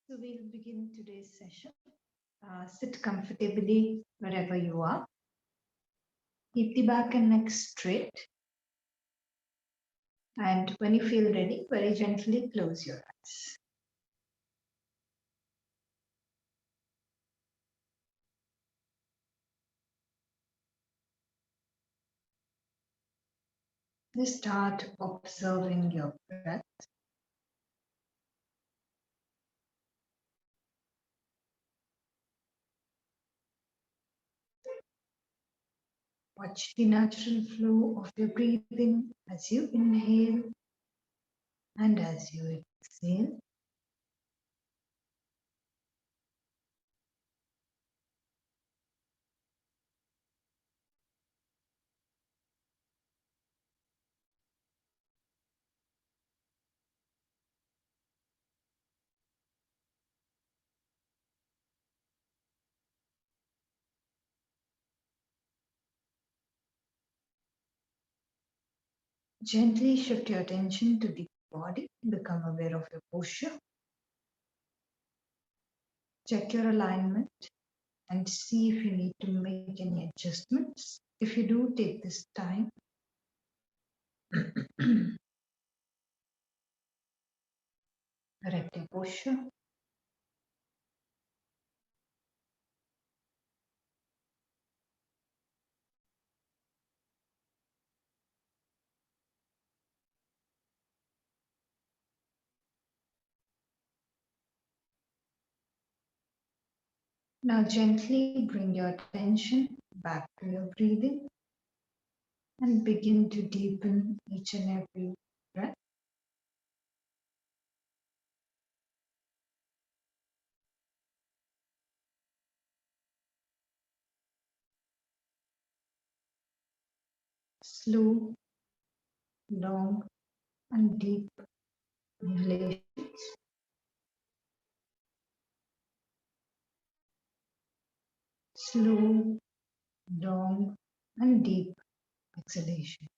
So we'll begin today's session. Sit comfortably wherever you are. Keep the back and neck straight. And when you feel ready, very gently close your eyes. Just start observing your breath. Watch the natural flow of your breathing as you inhale and as you exhale. Gently shift your attention to the body. Become aware of your posture. Check your alignment and see if you need to make any adjustments. If you do, take this time. Correct your posture. Now gently bring your attention back to your breathing and begin to deepen each and every breath. Slow, long, and deep inhalations. Slow, long, and deep exhalation.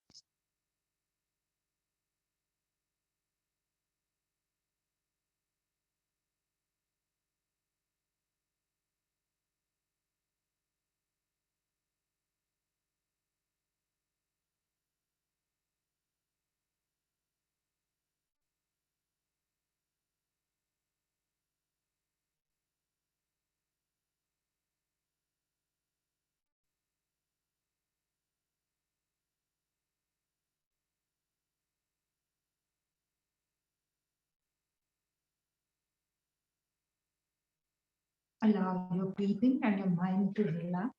Allow your breathing and your mind to relax.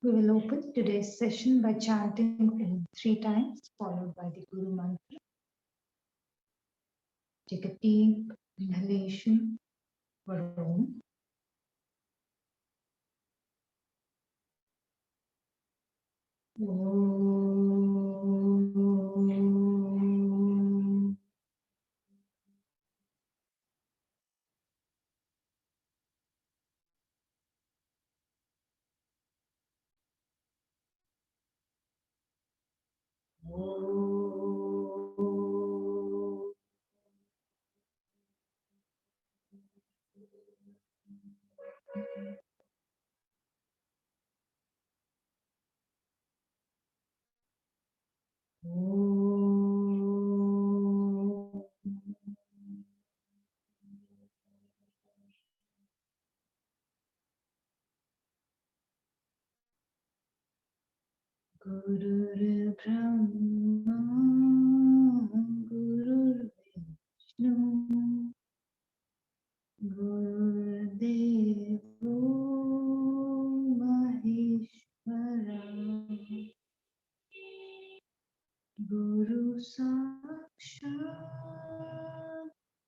We will open today's session by chanting Om 3 times, followed by the Guru Mantra. Take a deep inhalation for Om. Om. Guru Brahma, Guru Vishnu, Guru Devo Maheshwara, Guru Sakshat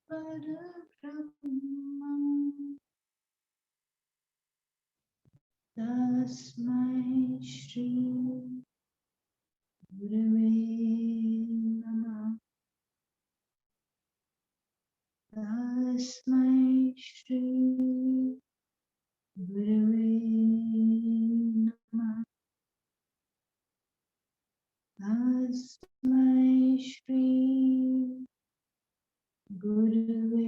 Parabrahma, Tasmai Shri Gurave Namah. Shri Gurave Namah. Tasmai Shri Gurave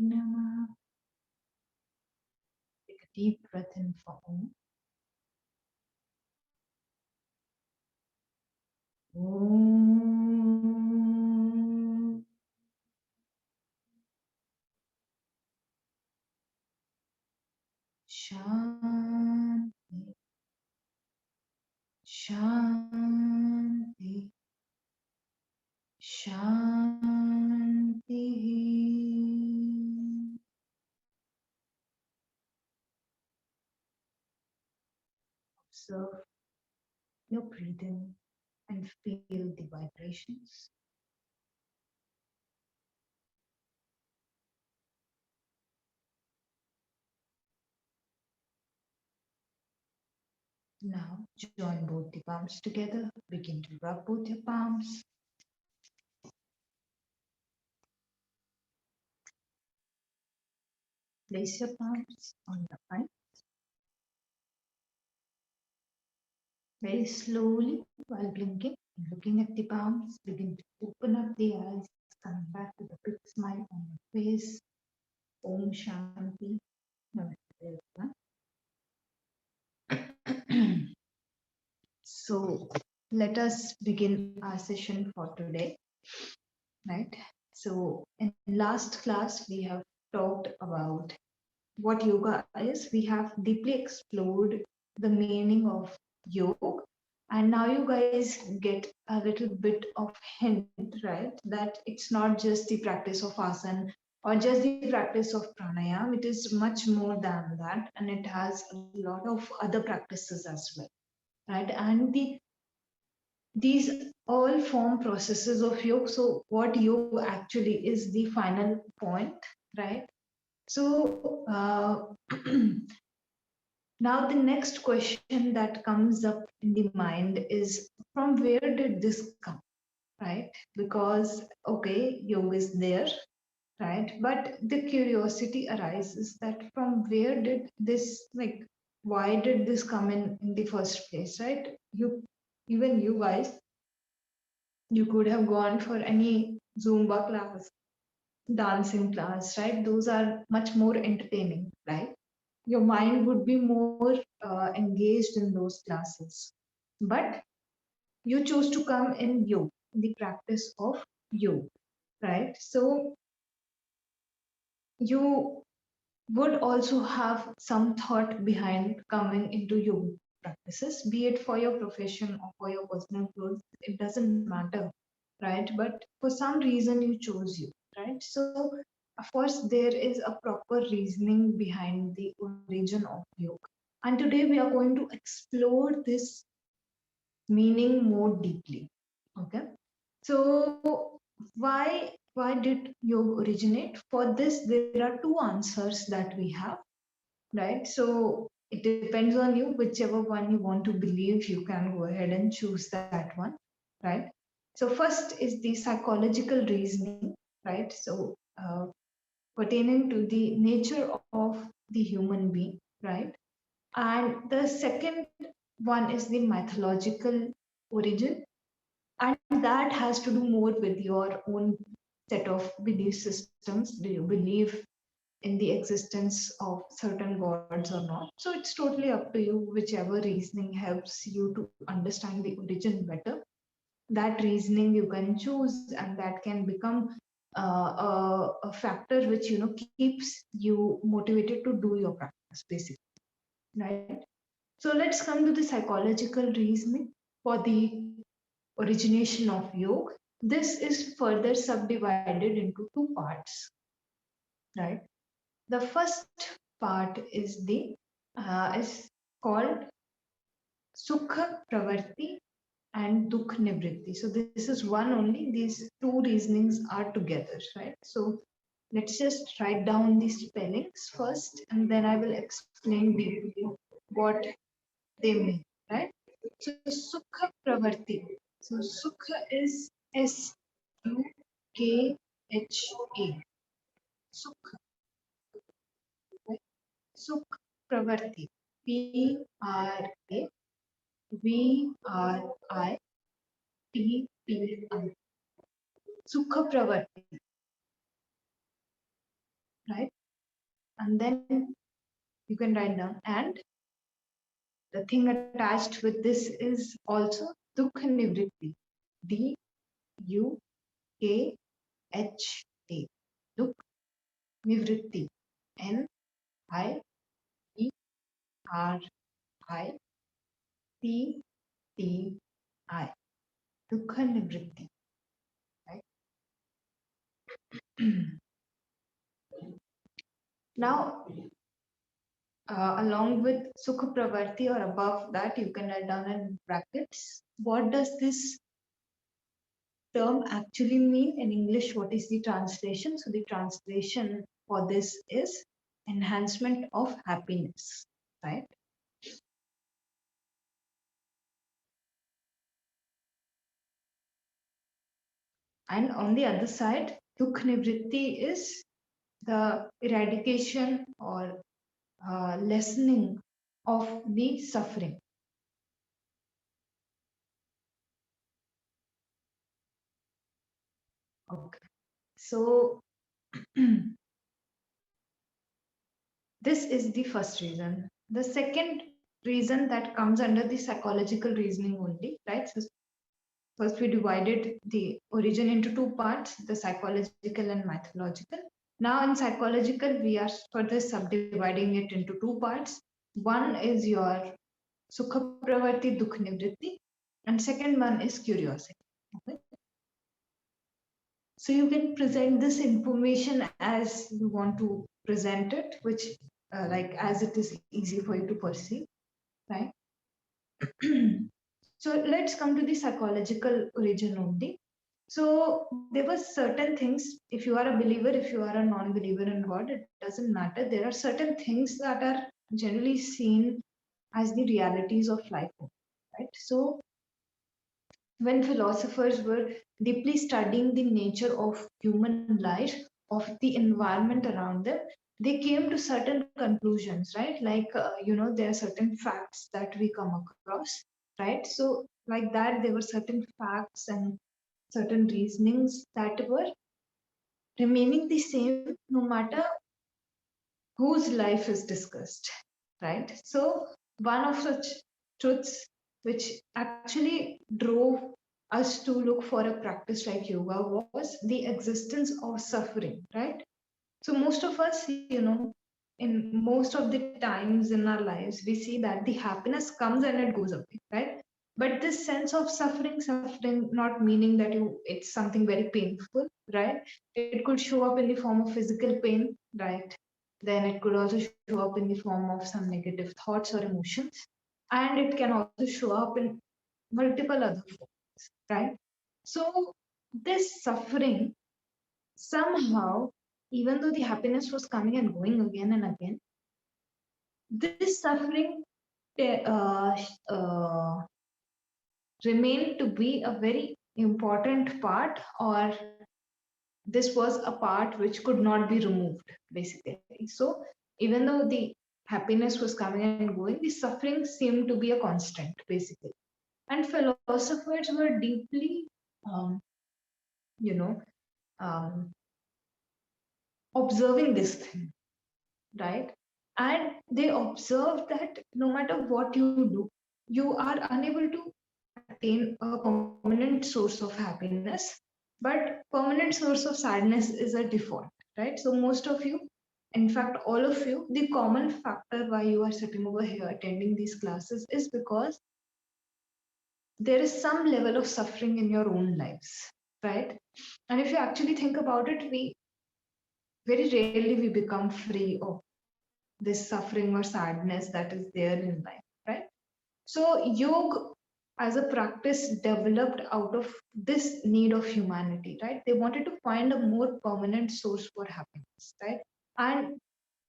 Namah. Take a deep breath in for Om. Om. Shanti. Shanti. Shanti. Observe your breathing and feel the vibrations. Now join both the palms together. Begin to rub both your palms. Place your palms on the palm. Very slowly, while blinking, looking at the palms, begin to open up the eyes, coming back to the big smile on your face. Om Shanti. Namaste. So let us begin our session for today, right? So in last class, we have talked about what yoga is. We have deeply explored the meaning of yoga, and now you guys get a little bit of hint, right, that it's not just the practice of asana or just the practice of pranayama. It is much more than that, and it has a lot of other practices as well, right? And these all form processes of yoga. So what yoga actually is, the final point, right? So now the next question that comes up in the mind is, from where did this come, right? Because okay, yoga is there, right? But the curiosity arises that from where did this, like, why did this come in the first place, right? Even you guys, you could have gone for any Zumba class, dancing class, right? Those are much more entertaining, right? Your mind would be more engaged in those classes. But you chose to come in yoga, the practice of yoga, right? So you would also have some thought behind coming into yoga practices, be it for your profession or for your personal growth. It doesn't matter, right? But for some reason you chose you, right? So of course there is a proper reasoning behind the origin of yoga, and today we are going to explore this meaning more deeply. Okay, so why did yoga originate? For this there are two answers that we have, right? So it depends on you, whichever one you want to believe, you can go ahead and choose that one, right? So first is the psychological reasoning, right? So pertaining to the nature of the human being, right? And the second one is the mythological origin, and that has to do more with your own set of belief systems. Do you believe in the existence of certain gods or not? So it's totally up to you. Whichever reasoning helps you to understand the origin better, that reasoning you can choose, and that can become a factor which keeps you motivated to do your practice, basically, right? So let's come to the psychological reasoning for the origination of yoga. This is further subdivided into two parts, right? The first part is called Sukha Pravarti and Dukh Nivritti. So this is one only. These two reasonings are together, right? So let's just write down the spellings first, and then I will explain deeply what they mean, right? So Sukha Pravarti. So Sukha is SUKHA, Sukh, right? Sukh Pravarti. Pravarti. Sukha Pravarti, right? And then you can write down. And the thing attached with this is also Dukha Nivritti. D-U-K-H-A. Dukh Nivritti. N-I-V-R-I-T-T-I. Dukha Nivritti. Right? Now, along with Sukha Pravarti or above that, you can write down in brackets. What does this term actually mean in English? What is the translation? So the translation for this is enhancement of happiness, right? And on the other side, Dukh Nivritti is the eradication or lessening of the suffering. Okay. So this is the first reason. The second reason that comes under the psychological reasoning only, right? So first we divided the origin into two parts, the psychological and mythological. Now in psychological, we are further subdividing it into two parts. One is your Sukha Pravarti Dukh Nivritti, and second one is curiosity. Okay? So you can present this information as you want to present it, which like as it is easy for you to perceive, right? So let's come to the psychological origin only. So there were certain things, if you are a believer, if you are a non-believer in God, it doesn't matter. There are certain things that are generally seen as the realities of life, right? So when philosophers were deeply studying the nature of human life, of the environment around them, they came to certain conclusions, right? Like, there are certain facts that we come across, right? So, like that, there were certain facts and certain reasonings that were remaining the same no matter whose life is discussed, right? So, one of such truths which actually drove us to look for a practice like yoga was the existence of suffering, right? So, most of us, in most of the times in our lives, we see that the happiness comes and it goes away, right? But this sense of suffering not meaning that it's something very painful, right? It could show up in the form of physical pain, right? Then it could also show up in the form of some negative thoughts or emotions. And it can also show up in multiple other forms, right? So this suffering somehow, even though the happiness was coming and going again and again, this suffering uh, uh, remained to be a very important part, or this was a part which could not be removed, basically. So, even though the happiness was coming and going, the suffering seemed to be a constant, basically. And philosophers were deeply, um, you know, um, observing this thing, right? And they observed that no matter what you do, you are unable to attain a permanent source of happiness, but permanent source of sadness is a default, right? So most of you, in fact, all of you, the common factor why you are sitting over here attending these classes is because there is some level of suffering in your own lives, right? And if you actually think about it, we very rarely we become free of this suffering or sadness that is there in life, right? So, yoga as a practice developed out of this need of humanity, right? They wanted to find a more permanent source for happiness, right? And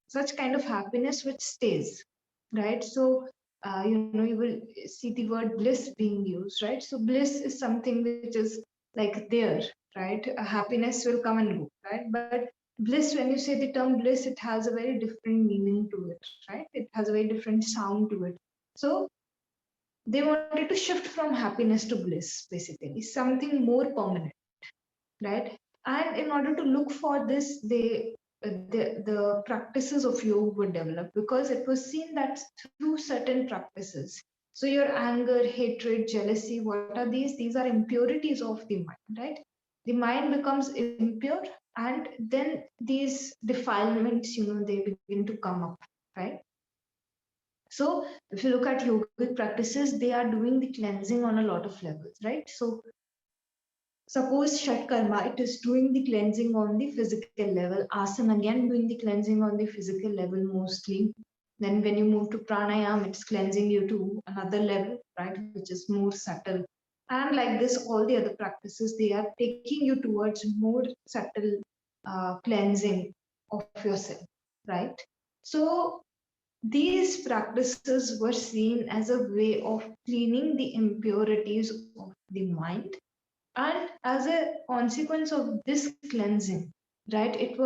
such kind of happiness which stays, right? So, you will see the word bliss being used, right? So, bliss is something which is like there, right? Happiness will come and go, right? But bliss, when you say the term bliss, it has a very different meaning to it, right? It has a very different sound to it. So they wanted to shift from happiness to bliss, basically, something more permanent, right? And in order to look for this, the practices of yoga were developed because it was seen that through certain practices. So your anger, hatred, jealousy, what are these? These are impurities of the mind, right? The mind becomes impure, and then these defilements, they begin to come up, right? So if you look at yogic practices, they are doing the cleansing on a lot of levels, right? So suppose Shat Karma, it is doing the cleansing on the physical level. Asana again doing the cleansing on the physical level mostly. Then when you move to pranayam, it's cleansing you to another level, right, which is more subtle. And like this, all the other practices, they are taking you towards more subtle cleansing of yourself, right? So these practices were seen as a way of cleaning the impurities of the mind, and as a consequence of this cleansing, right, it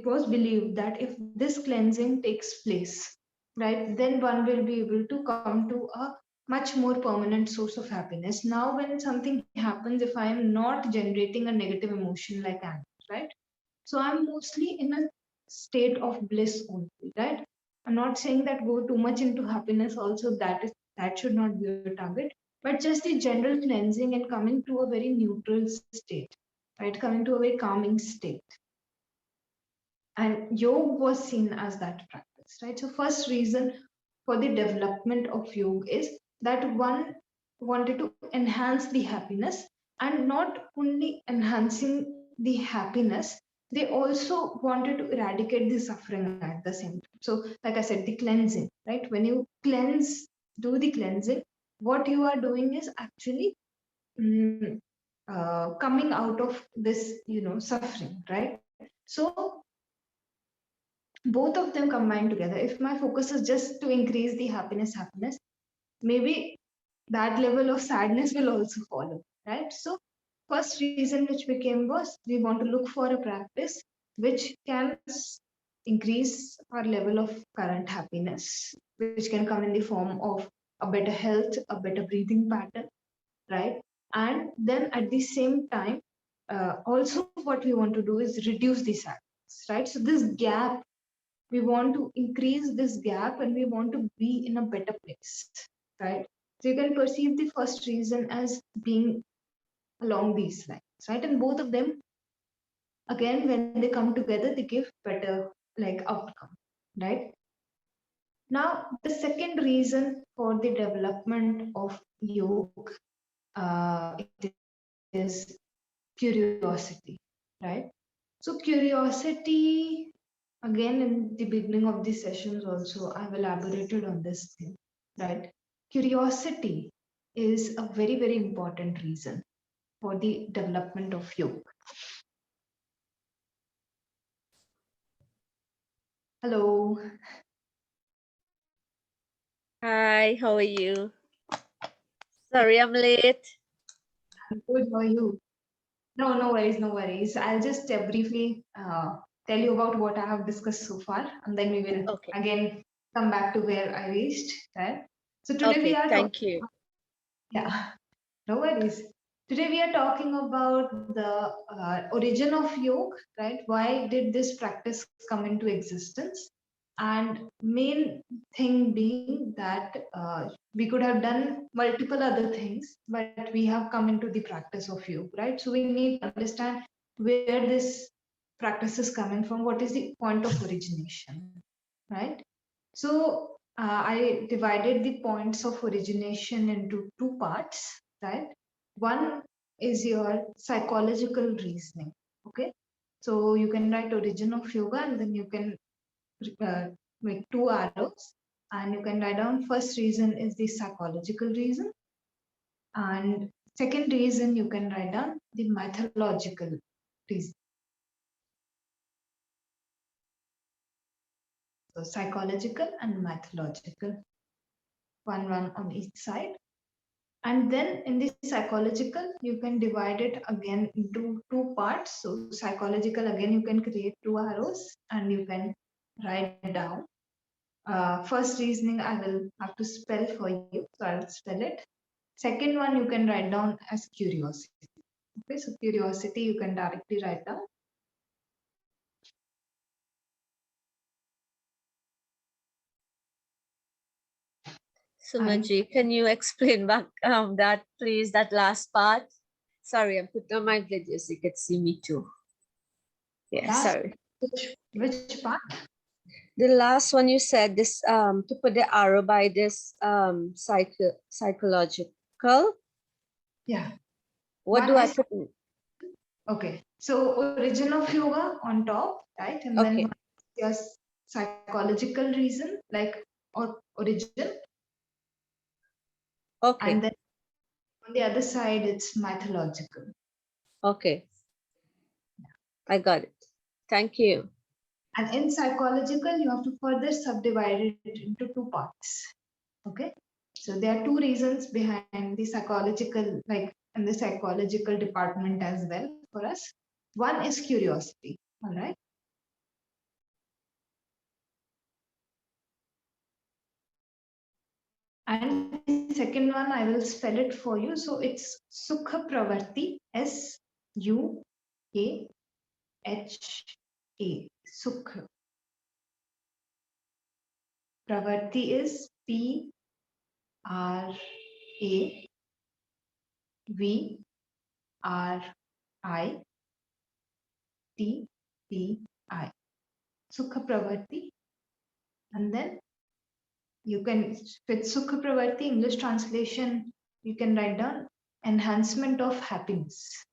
was believed that if this cleansing takes place, right, then one will be able to come to a much more permanent source of happiness. Now when something happens, if I am not generating a negative emotion like anger, right, so I'm mostly in a state of bliss only, right? I'm not saying that go too much into happiness also, that should not be your target, but just the general cleansing and coming to a very neutral state, right? Coming to a very calming state. And yoga was seen as that practice, right? So first reason for the development of yoga is that one wanted to enhance the happiness, and not only enhancing the happiness, they also wanted to eradicate the suffering at the same time. So like I said, the cleansing, right? When you do the cleansing, what you are doing is actually mm, coming out of this, suffering, right? So both of them combined together, if my focus is just to increase the happiness, maybe that level of sadness will also follow, right? So first reason which became was we want to look for a practice which can increase our level of current happiness, which can come in the form of a better health, a better breathing pattern, right? And then at the same time, also what we want to do is reduce the sadness, right? So this gap, we want to increase this gap and we want to be in a better place, right? So you can perceive the first reason as being along these lines, right? And both of them, again, when they come together, they give better like outcome, right? Now, the second reason for the development of yoga, it is curiosity, right? So curiosity, again, in the beginning of the sessions also, I've elaborated on this thing, right? Curiosity is a very, very important reason for the development of yoga. Hello. Hi, how are you? Sorry, I'm late. I'm good. How are you? No, no worries, no worries. I'll just briefly tell you about what I have discussed so far, and then we will Okay, again come back to where I reached. Right? So today we okay, are thank talking. you. Yeah, no worries. Today we are talking about the origin of yoga, right? Why did this practice come into existence? And main thing being that we could have done multiple other things, but we have come into the practice of yoga, right? So we need to understand where this practice is coming from. What is the point of origination, right? So I divided the points of origination into two parts, right? One is your psychological reasoning. Okay. So you can write origin of yoga and then you can uh, make two arrows and you can write down first reason is the psychological reason, and second reason you can write down the mythological reason. So psychological and mythological, one on each side. And then in the psychological, you can divide it again into two parts. So psychological, again, you can create two arrows and you can write down. First reasoning, I will have to spell for you. So I'll spell it. Second one, you can write down as curiosity. Okay, so curiosity, you can directly write down. And Sumaji, can you explain back that please, that last part? Sorry, I'm putting on my video so you can see me too. Yeah, last, sorry. which part? The last one you said this to put the arrow by this psychological. Yeah. What One do I is put in? okay. So origin of yoga on top, right? And then Okay, your psychological reason, like or origin, and okay, then on the other side it's mythological. okay. I got it. Thank you. And in psychological, you have to further subdivide it into two parts. Okay. So there are two reasons behind the psychological, like in the psychological department as well for us. One is curiosity. All right. And the second one, I will spell it for you. So it's Sukha Pravarti, Sukha. Pravarti is Pravarti. Sukha Pravarti. And then you can, with Sukha Pravarti, English translation, you can write down enhancement of happiness.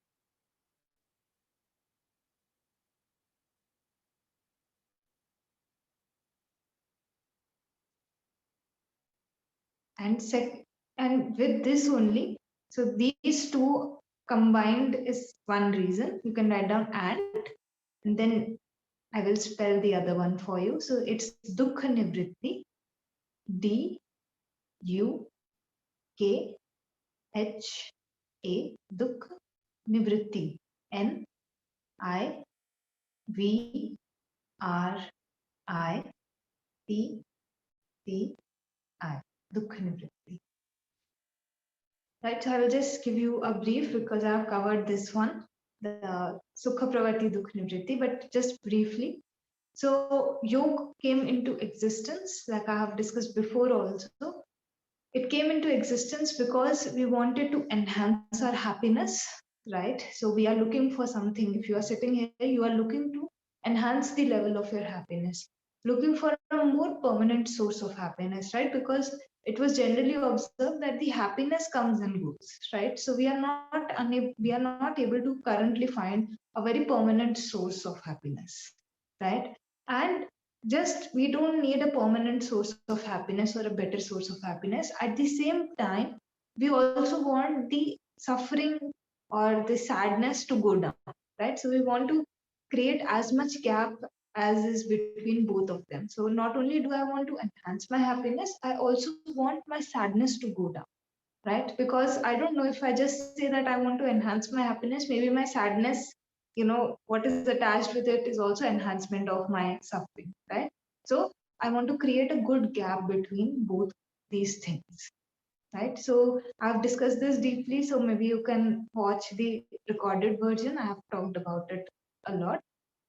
And and with this only, so these two combined is one reason. You can write down and then I will spell the other one for you. So it's Dukha Nivritti, DUKHA, Dukha Nivritti, NIVRITTI, Dukha Nivritti. Right, so I will just give you a brief because I have covered this one, the Sukha Pravati Dukha Nivritti, but just briefly. So yoga came into existence, like I have discussed before also. It came into existence because we wanted to enhance our happiness, right? So we are looking for something. If you are sitting here, you are looking to enhance the level of your happiness, looking for a more permanent source of happiness, right? Because it was generally observed that the happiness comes and goes, right? So we are not able to currently find a very permanent source of happiness, right? And just we don't need a permanent source of happiness or a better source of happiness. At the same time, we also want the suffering or the sadness to go down, right? So we want to create as much gap as is between both of them. So not only do I want to enhance my happiness, I also want my sadness to go down, right? Because I don't know, if I just say that I want to enhance my happiness, maybe my sadness, what is attached with it is also enhancement of my suffering, right? So I want to create a good gap between both these things, right? So I've discussed this deeply, so maybe you can watch the recorded version. I have talked about it a lot,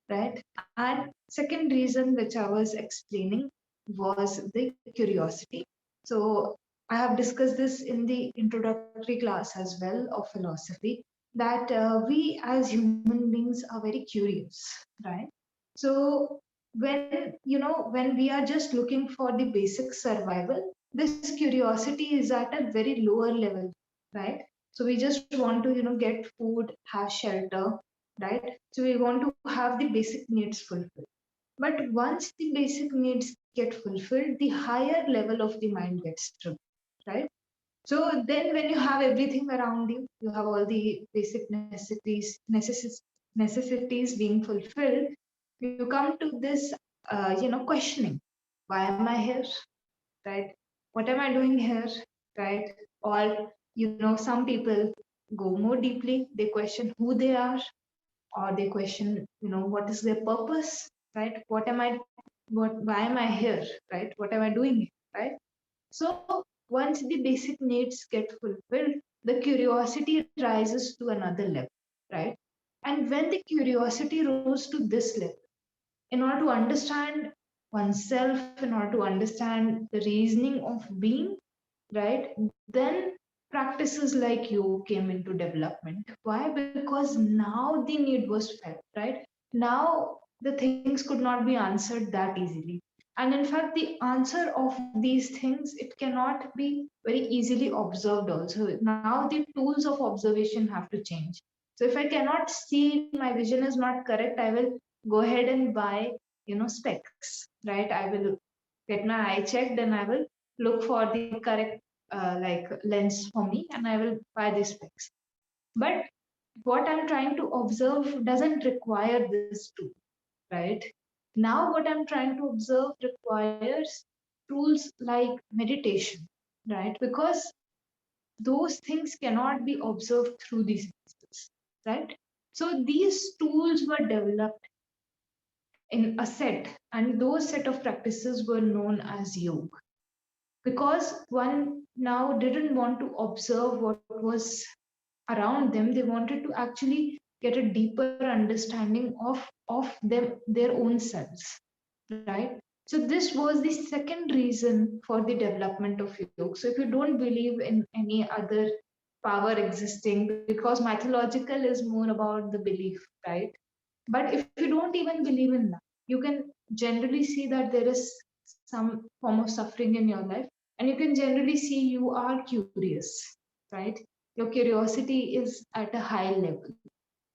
right? And second reason which I was explaining was the curiosity. So I have discussed this in the introductory class as well of philosophy, that we as human beings are very curious, right? So when we are just looking for the basic survival, this curiosity is at a very lower level, right? So we just want to get food, have shelter, right? So we want to have the basic needs fulfilled. But once the basic needs get fulfilled, the higher level of the mind gets triggered, right? So then when you have everything around you, you have all the basic necessities being fulfilled, you come to this, questioning. Why am I here? Right? What am I doing here? Right? Or some people go more deeply, they question who they are, or they question, what is their purpose, right? Why am I here, right? What am I doing here, right? So once the basic needs get fulfilled, the curiosity rises to another level, right? And when the curiosity rose to this level, in order to understand oneself, in order to understand the reasoning of being, right? Then practices like yoga came into development. Why? Because now the need was felt, right? Now the things could not be answered that easily. And in fact, the answer of these things, it cannot be very easily observed also. Now the tools of observation have to change. So if I cannot see, my vision is not correct, I will go ahead and buy, specs, right? I will get my eye checked and I will look for the correct like lens for me, and I will buy these specs. But what I'm trying to observe doesn't require this tool, right? Now what I'm trying to observe requires tools like meditation, right? Because those things cannot be observed through these senses, right? So these tools were developed in a set, and those set of practices were known as yoga, because one now didn't want to observe what was around them. They wanted to actually get a deeper understanding of their own selves, right? So this was the second reason for the development of yoga. So if you don't believe in any other power existing, because mythological is more about the belief, right? But if you don't even believe in that, you can generally see that there is some form of suffering in your life, and you can generally see you are curious, right? Your curiosity is at a high level,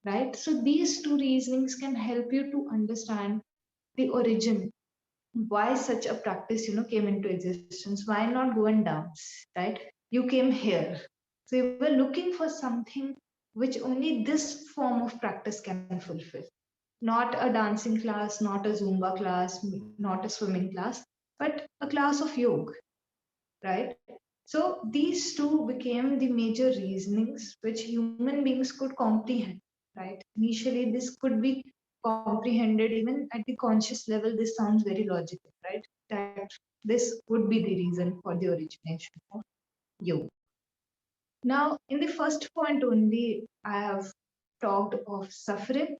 right? So these two reasonings can help you to understand the origin, why such a practice came into existence. Why not go and dance, right? You came here, so you were looking for something which only this form of practice can fulfill. Not a dancing class, not a Zumba class, not a swimming class, but a class of yoga, right? So these two became the major reasonings which human beings could comprehend, right? Initially, this could be comprehended even at the conscious level. This sounds very logical, right? That this would be the reason for the origination of yoga. Now, in the first point only, I have talked of suffering,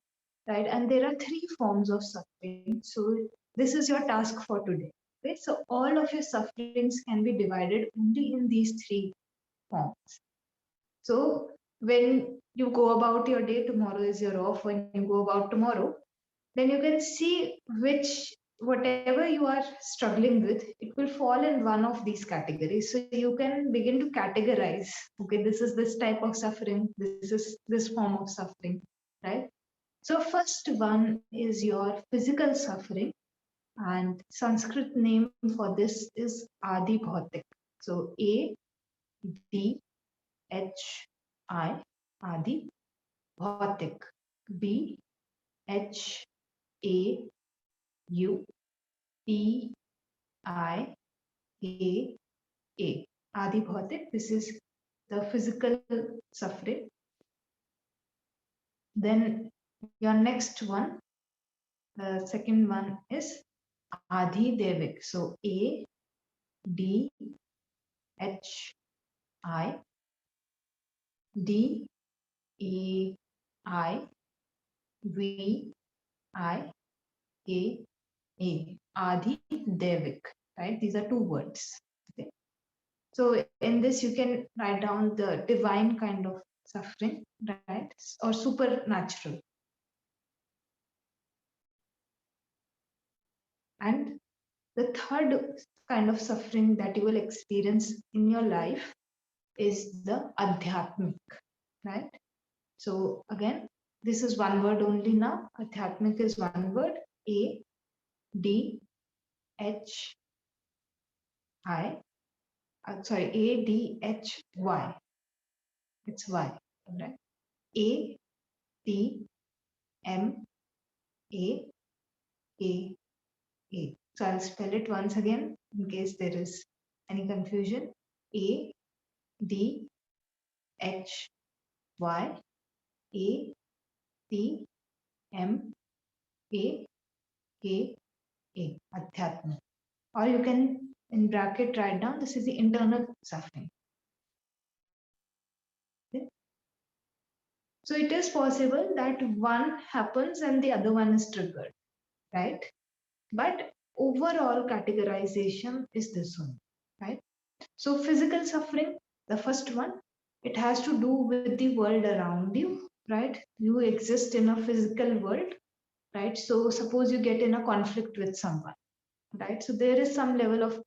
right? And there are three forms of suffering. So, this is your task for today. Okay, so all of your sufferings can be divided only in these three forms. So, when you go about your day, tomorrow is your off. When you go about tomorrow, then you can see which, whatever you are struggling with, it will fall in one of these categories. So you can begin to categorize, okay, this is this type of suffering, this is this form of suffering, right? So first one is your physical suffering, and Sanskrit name for this is Adi Bhautik. So ADHI, Adi Bhautik, BHAUTIKA, Adi Bhautik. This is the physical suffering. Then your next one, the second one is Adi Devik. So ADHI, Adi Devik, right? These are two words. Okay. So in this, you can write down the divine kind of suffering, right? Or supernatural. And the third kind of suffering that you will experience in your life is the adhyatmic, right? So again, this is one word only now. Adhyatmic is one word. ADHY. It's Y, right? ADMAA. So I'll spell it once again in case there is any confusion. ADMAA. H Y A T M A K A, Adhyatma. Or you can in bracket write down this is the internal suffering. Okay? So it is possible that one happens and the other one is triggered, right? But overall categorization is this one, right? So physical suffering, the first one, it has to do with the world around you, right? You exist in a physical world, right? So suppose you get in a conflict with someone, right? So there is some level of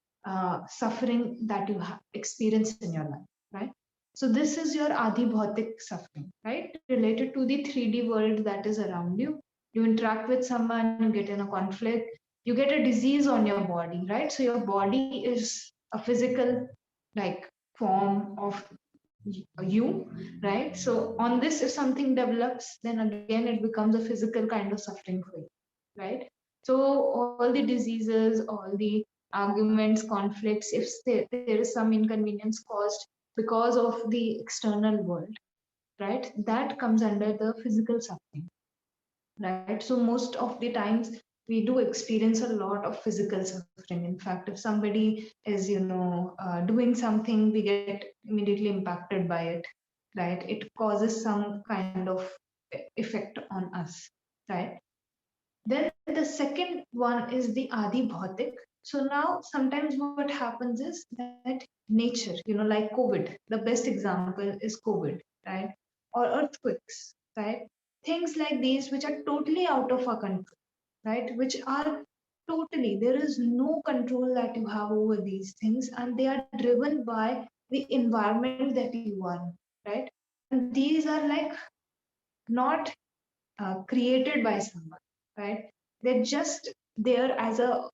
suffering that you have experienced in your life, right? So this is your adhibhautic suffering, right? Related to the 3D world that is around you. You interact with someone, you get in a conflict, you get a disease on your body, right? So your body is a physical like form of you, right? So on this, if something develops, then again it becomes a physical kind of suffering for you, right? So all the diseases, all the arguments, conflicts, if there is some inconvenience caused because of the external world, right, that comes under the physical suffering, right? So most of the times we do experience a lot of physical suffering. In fact, if somebody is doing something, we get immediately impacted by it, right? It causes some kind of effect on us, right? Then the second one is the adi bhautik. So now sometimes what happens is that nature, like COVID, the best example is COVID, right? Or earthquakes, right? Things like these which are totally out of our control, right? Which are totally, there is no control that you have over these things, and they are driven by the environment that you are in, right? And these are like not created by someone, right? They're just there as a,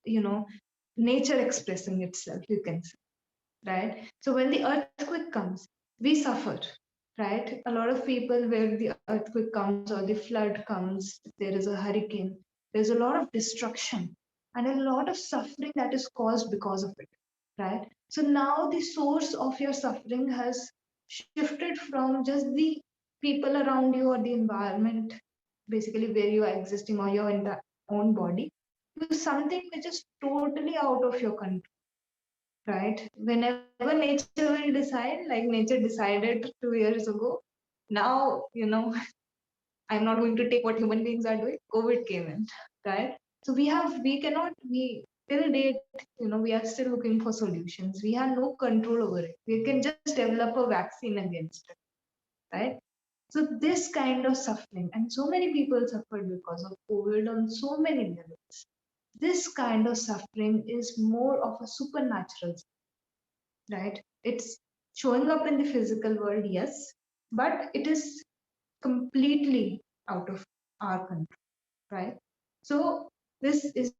nature expressing itself, you can say, right? So when the earthquake comes, we suffer, right? A lot of people, where the earthquake comes or the flood comes, there is a hurricane, there's a lot of destruction and a lot of suffering that is caused because of it, right? So now the source of your suffering has shifted from just the people around you or the environment, basically where you are existing, or your own body, to something which is totally out of your control, right? Whenever nature will decide, like nature decided 2 years ago, now, I'm not going to take what human beings are doing. COVID came in, right? So we cannot, we till date, we are still looking for solutions. We have no control over it. We can just develop a vaccine against it, right? So this kind of suffering, and so many people suffered because of COVID on so many levels. This kind of suffering is more of a supernatural, right? It's showing up in the physical world, yes, but it is completely out of our control, right? So this is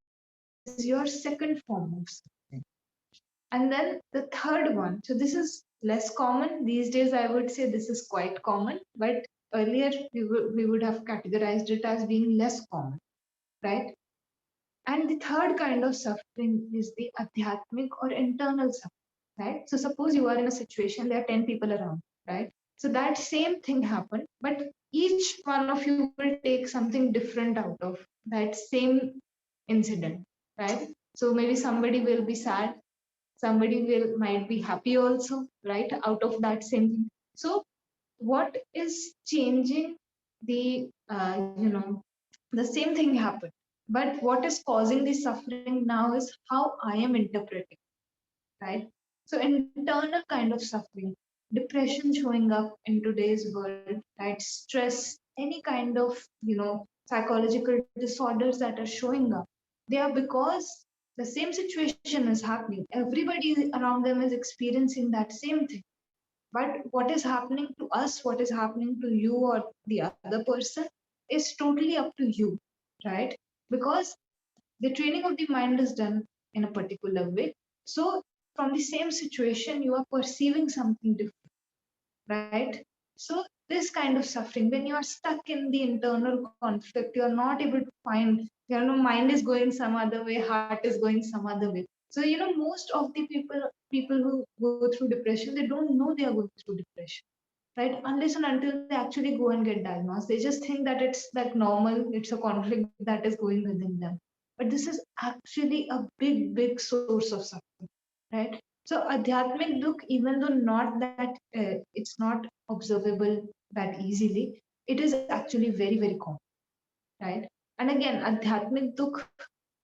your second form of suffering. And then the third one, so this is less common. These days, I would say this is quite common, but earlier we would have categorized it as being less common, right? And the third kind of suffering is the adhyatmic or internal suffering, right? So suppose you are in a situation, there are 10 people around, right? So that same thing happened, but each one of you will take something different out of that same incident, right? So maybe somebody will be sad, somebody will might be happy also, right? Out of that same thing. So what is changing the the same thing happened, but what is causing the suffering now is how I am interpreting, right? So internal kind of suffering, depression showing up in today's world, right? Stress, any kind of psychological disorders that are showing up, they are because the same situation is happening, everybody around them is experiencing that same thing, but what is happening to us, what is happening to you or the other person is totally up to you, right? Because the training of the mind is done in a particular way. So from the same situation, you are perceiving something different, right? So this kind of suffering, when you are stuck in the internal conflict, you are not able to find, mind is going some other way, heart is going some other way. So most of the people who go through depression, they don't know they are going through depression, right? Unless and until they actually go and get diagnosed, they just think that it's like normal, it's a conflict that is going within them. But this is actually a big, big source of suffering, right? So Adhyatmic Dukh, even though not that it's not observable that easily, it is actually very, very common, right? And again, Adhyatmic Dukh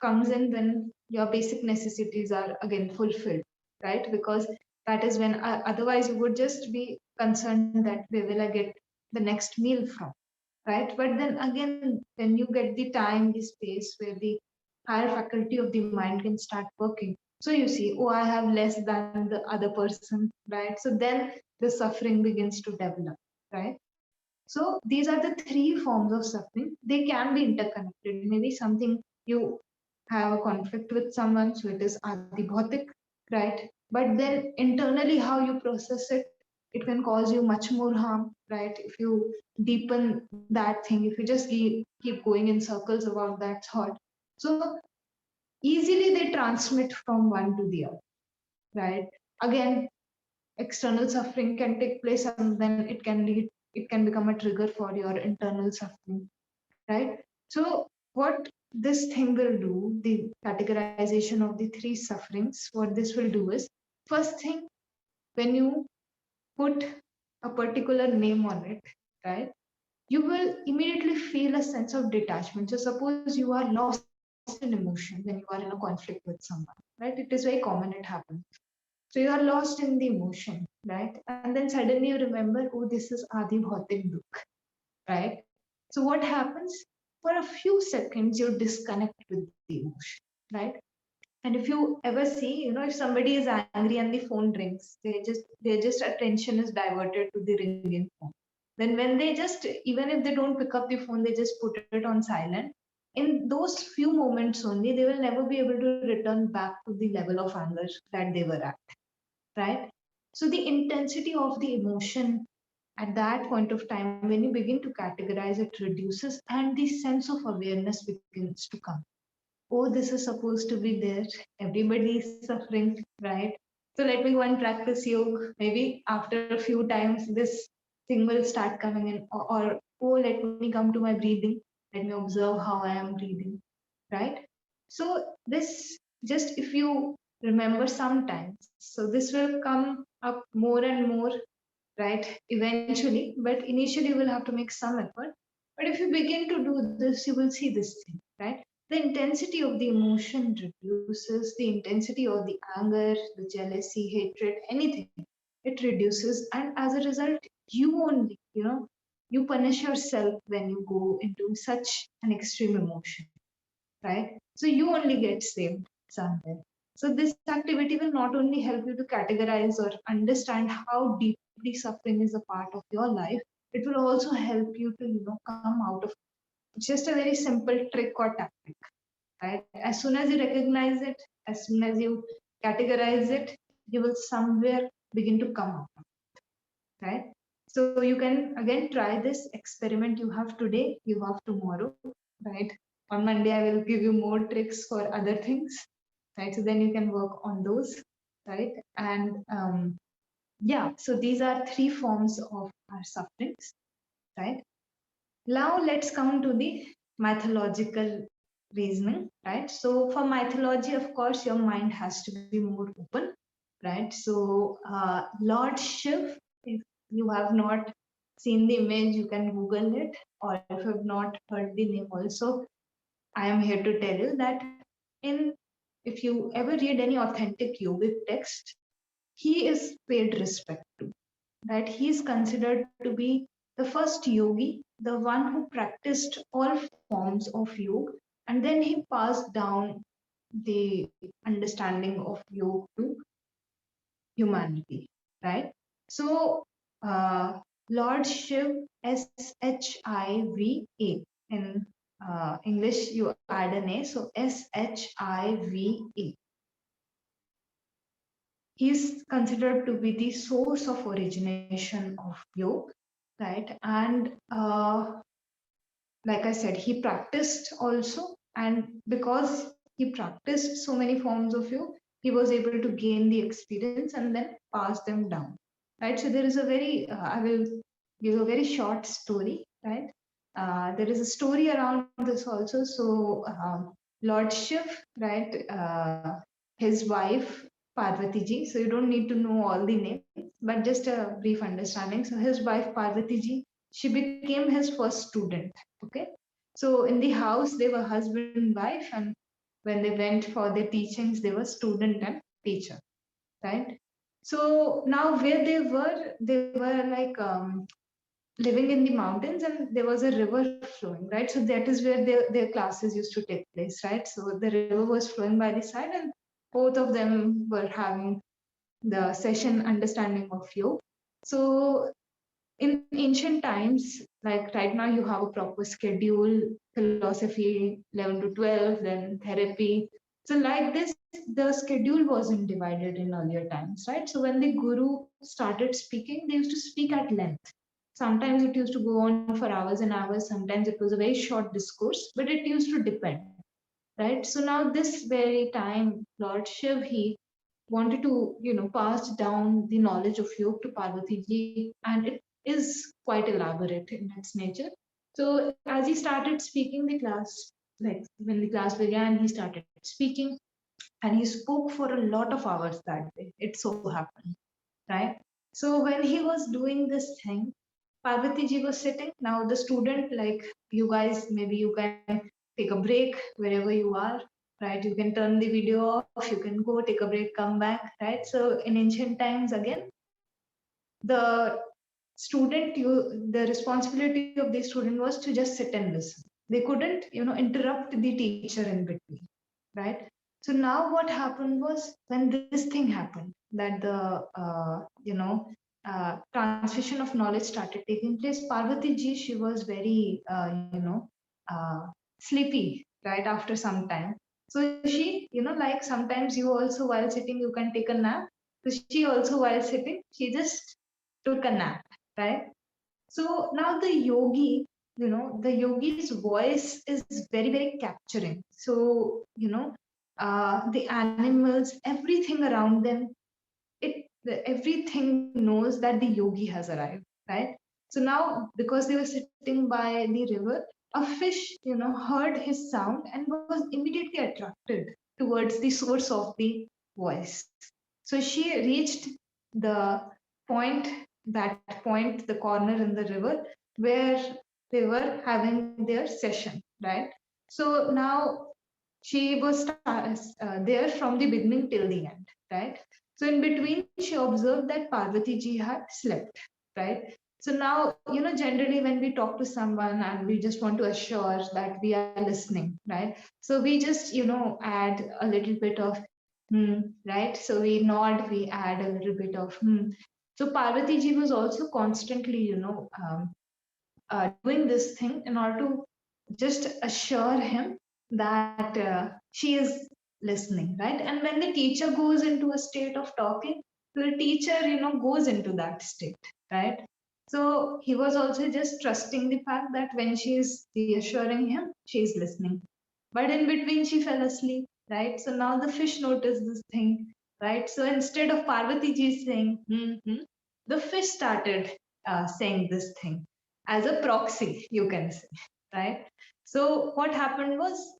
comes in when your basic necessities are again fulfilled, right? Because that is when otherwise you would just be concerned that where will I get the next meal from, right? But then again, when you get the time, the space where the higher faculty of the mind can start working, so you see, oh, I have less than the other person, right? So then the suffering begins to develop, right? So these are the three forms of suffering. They can be interconnected. Maybe something you have a conflict with someone, so it is adibhautik, right? But then internally, how you process it, it can cause you much more harm, right? If you deepen that thing, if you just keep going in circles about that thought. So easily they transmit from one to the other, right? Again, external suffering can take place and then it can become a trigger for your internal suffering, right? So what this thing will do, the categorization of the three sufferings, what this will do is, first thing, when you put a particular name on it, right, you will immediately feel a sense of detachment. So suppose you are lost in emotion when you are in a conflict with someone, right? It is very common, it happens. So you are lost in the emotion, right? And then suddenly you remember, oh, this is Adi Bhautik Dukh, right? So what happens? For a few seconds, you disconnect with the emotion, right? And if you ever see, if somebody is angry and the phone rings, their just attention is diverted to the ringing phone. Then when they just, even if they don't pick up the phone, they just put it on silent. In those few moments only, they will never be able to return back to the level of anger that they were at, right? So the intensity of the emotion at that point of time, when you begin to categorize, it reduces and the sense of awareness begins to come. Oh, this is supposed to be there. Everybody is suffering, right? So let me go and practice yoga. Maybe after a few times, this thing will start coming in. Or oh, let me come to my breathing. Let me observe how I am breathing, right? So this, just if you remember sometimes, so this will come up more and more, right? Eventually, but initially you will have to make some effort. But if you begin to do this, you will see this thing, right? The intensity of the emotion reduces, the intensity of the anger, the jealousy, hatred, anything, it reduces. And as a result, you only, you punish yourself when you go into such an extreme emotion, right? So you only get saved somewhere. So this activity will not only help you to categorize or understand how deeply suffering is a part of your life, it will also help you to, come out of just a very simple trick or tactic, right? As soon as you recognize it, as soon as you categorize it, you will somewhere begin to come out, right? So you can again try this experiment. You have today, you have tomorrow, right? On Monday, I will give you more tricks for other things, right? So then you can work on those, right? And yeah, so these are three forms of our sufferings, right? Now let's come to the mythological reasoning, right? So for mythology, of course, your mind has to be more open, right? So Lord Shiv, if you have not seen the image, you can Google it, or if you have not heard the name also, I am here to tell you that in if you ever read any authentic yogic text, he is paid respect to, right? He is considered to be the first yogi, the one who practiced all forms of yoga, and then he passed down the understanding of yoga to humanity, right? So, Lord Shiv, SHIVA. In English, you add an A, so SHIVA. He is considered to be the source of origination of yoga, right? And like I said, he practiced also, and because he practiced so many forms of yoga, he was able to gain the experience and then pass them down. right? So there is a very, I will give a very short story, right? There is a story around this also. So Lord Shiv, right? His wife Parvati ji. So you don't need to know all the names, but just a brief understanding. So his wife Parvati ji, she became his first student. Okay. So in the house they were husband and wife, and when they went for their teachings, they were student and teacher, right? So now where they were like living in the mountains, and there was a river flowing, right? So that is where their classes used to take place, right? So the river was flowing by the side, and both of them were having the session understanding of yoga. So in ancient times, like right now, you have a proper schedule, philosophy 11 to 12, then therapy. So, like this, the schedule wasn't divided in earlier times, right? So, when the guru started speaking, they used to speak at length. Sometimes it used to go on for hours and hours, sometimes it was a very short discourse, but it used to depend, right? So, now this very time, Lord Shiv, he wanted to, pass down the knowledge of yoga to Parvati ji, and it is quite elaborate in its nature. So as he started speaking, the class, like when the class began, he started speaking, and he spoke for a lot of hours that day. It so happened, right? So when he was doing this thing, Parvati ji was sitting. Now the student, like you guys, maybe you can take a break wherever you are, right? You can turn the video off, you can go take a break, come back, right? So in ancient times, again, the the responsibility of the student was to just sit and listen. They couldn't, interrupt the teacher in between, right? So now what happened was, when this thing happened, that the transmission of knowledge started taking place, Parvati ji, she was very sleepy, right, after some time. So she, like sometimes you also while sitting you can take a nap. So she also while sitting, she just took a nap, right? So now the yogi, the yogi's voice is very, very capturing. So, the animals, everything around them, everything knows that the yogi has arrived, right? So now, because they were sitting by the river, a fish, heard his sound and was immediately attracted towards the source of the voice. So she reached the point, the corner in the river where they were having their session, right? So now she was there from the beginning till the end, right? So in between, she observed that Parvati ji had slept, right? So now, generally when we talk to someone and we just want to assure that we are listening, right? So we just, add a little bit of right? So we nod, we add a little bit of So Parvati ji was also constantly, doing this thing in order to just assure him that she is listening, right? And when the teacher goes into a state of talking, the teacher, goes into that state, right? So he was also just trusting the fact that when she is reassuring him, she is listening. But in between, she fell asleep, right? So now the fish noticed this thing, right? So instead of Parvati ji saying, the fish started saying this thing as a proxy, you can say, right? So what happened was,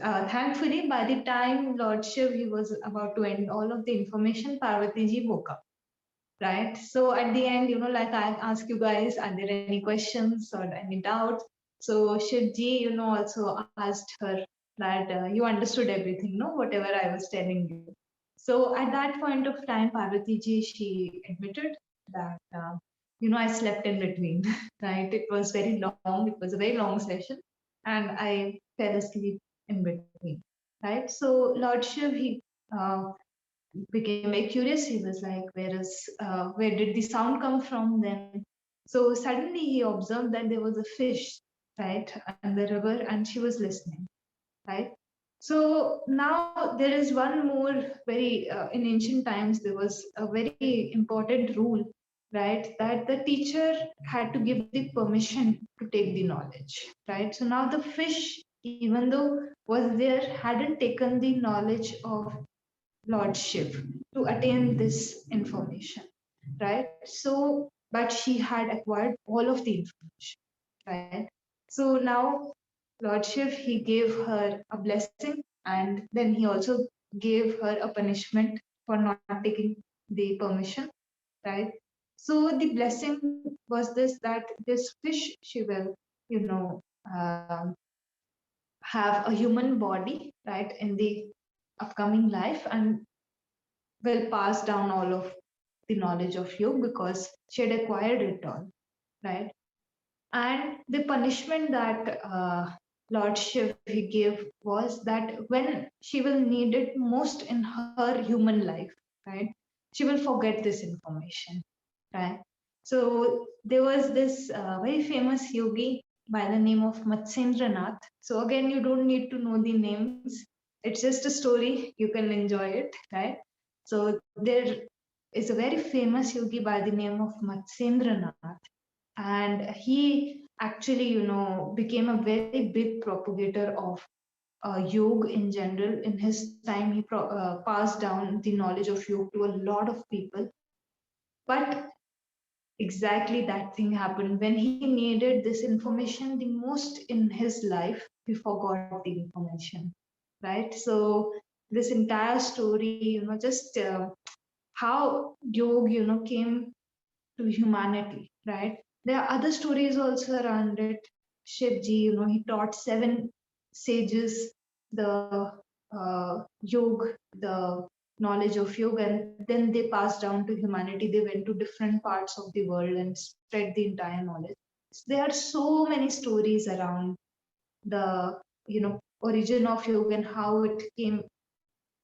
thankfully, by the time Lord Shiv he was about to end all of the information, Parvati ji woke up, right? So at the end, like I ask you guys, are there any questions or any doubts? So Shiv ji, also asked her that you understood everything, no, whatever I was telling you. So at that point of time, Parvati ji, she admitted that, I slept in between, right? It was very long, it was a very long session, and I fell asleep in between, right? So Lord Shiv, he became very curious. He was like, where did the sound come from then? So suddenly he observed that there was a fish, right, in the river, and she was listening, right? So now there is one more very, in ancient times, there was a very important rule, right? That the teacher had to give the permission to take the knowledge, right? So now the fish, even though was there, hadn't taken the knowledge of Lord Shiv to attain this information. right? So, but she had acquired all of the information, right? So now Lord Shiv, he gave her a blessing, and then he also gave her a punishment for not taking the permission, right? So the blessing was this, that this fish, she will, you know, have a human body, right, in the upcoming life, and will pass down all of the knowledge of yoga because she had acquired it all, right? And the punishment that Lord Shiv he gave was that when she will need it most in her human life, right, she will forget this information, right? So there was this very famous yogi by the name of Matsyendranath. So again, you don't need to know the names. It's just a story. You can enjoy it, right? So there is a very famous yogi by the name of Matsyendranath, and he actually, became a very big propagator of yoga in general. In his time, he passed down the knowledge of yoga to a lot of people. But exactly that thing happened when he needed this information the most in his life. He forgot the information, right? So this entire story, just how yoga, came to humanity, right? There are other stories also around it. Shivji, he taught seven sages the yoga, the knowledge of yoga, and then they passed down to humanity. They went to different parts of the world and spread the entire knowledge. There are so many stories around the, origin of yoga and how it came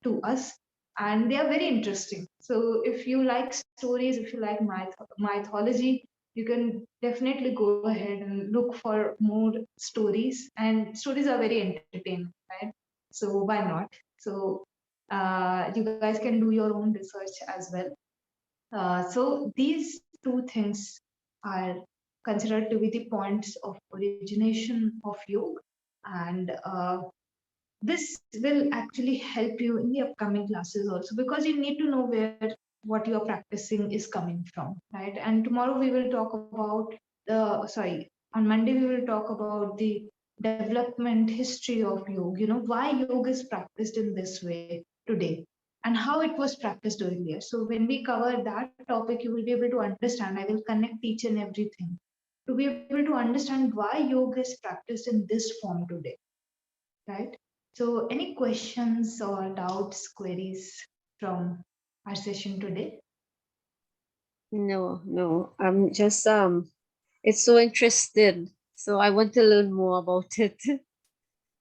to us, and they are very interesting. So if you like stories, if you like mythology, you can definitely go ahead and look for more stories, and stories are very entertaining, right? So why not? So you guys can do your own research as well. So these two things are considered to be the points of origination of yoga, and this will actually help you in the upcoming classes also, because you need to know where what you are practicing is coming from, right? And tomorrow we will talk about the sorry on Monday we will talk about the development history of yoga, why yoga is practiced in this way today and how it was practiced earlier. So when we cover that topic, you will be able to understand. I will connect each and everything to be able to understand why yoga is practiced in this form today, right? So, any questions or doubts, queries from our session today? No. I'm just it's so interesting. So I want to learn more about it.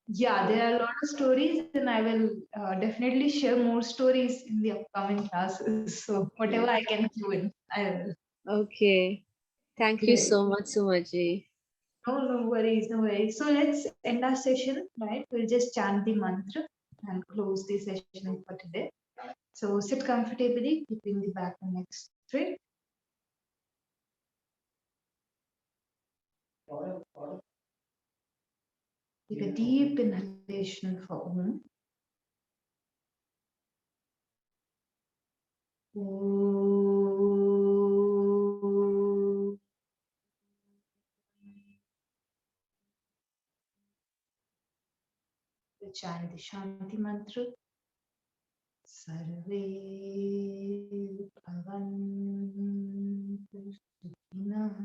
Yeah, there are a lot of stories, and I will definitely share more stories in the upcoming classes. So, whatever I can do in, I will. Okay. Thank you Great. so much, Sumaji. No worries, no worries. So, let's end our session, right? We'll just chant the mantra and close the session for today. So, sit comfortably, keeping the back and neck straight. Take a deep inhalation for Om. Om. We chant the Shanti mantra. Sarve bhavantu sukhinah.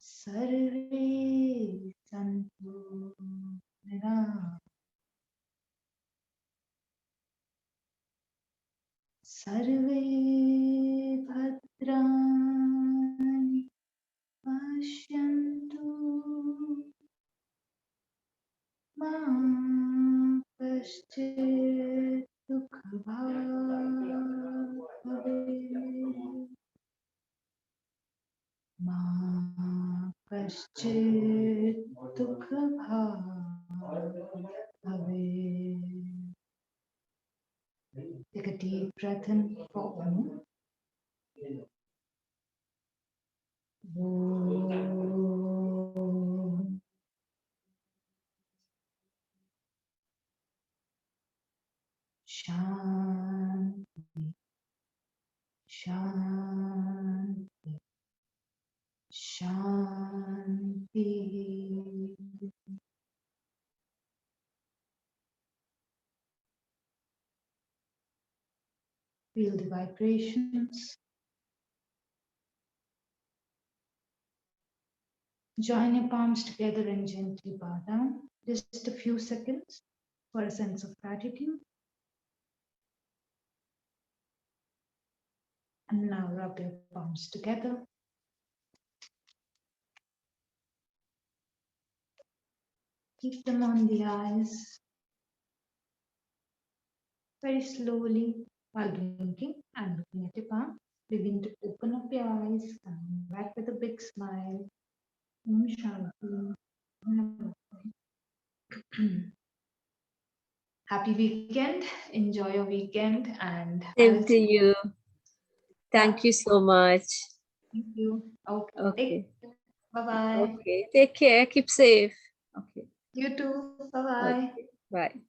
Sarve santu nirah. Sarve bhadrani pashyantu. Ma kaschit dukhabhag bhavet. Ma kaschit dukhabhag bhavet. Take a deep breath in for Om. Om. Shanti. Shanti. Shanti. Feel the vibrations. Join your palms together and gently bow down. Just a few seconds for a sense of gratitude. And now rub your palms together. Keep them on the eyes. Very slowly, while blinking and looking at your palm, begin to open up your eyes, coming back with a big smile. Om Shanti. Happy weekend. Enjoy your weekend, and I Same will to see you. Thank you so much. Thank you. Okay. Okay. Bye bye. Okay. Take care. Keep safe. Okay. You too. Bye bye. Okay. Bye.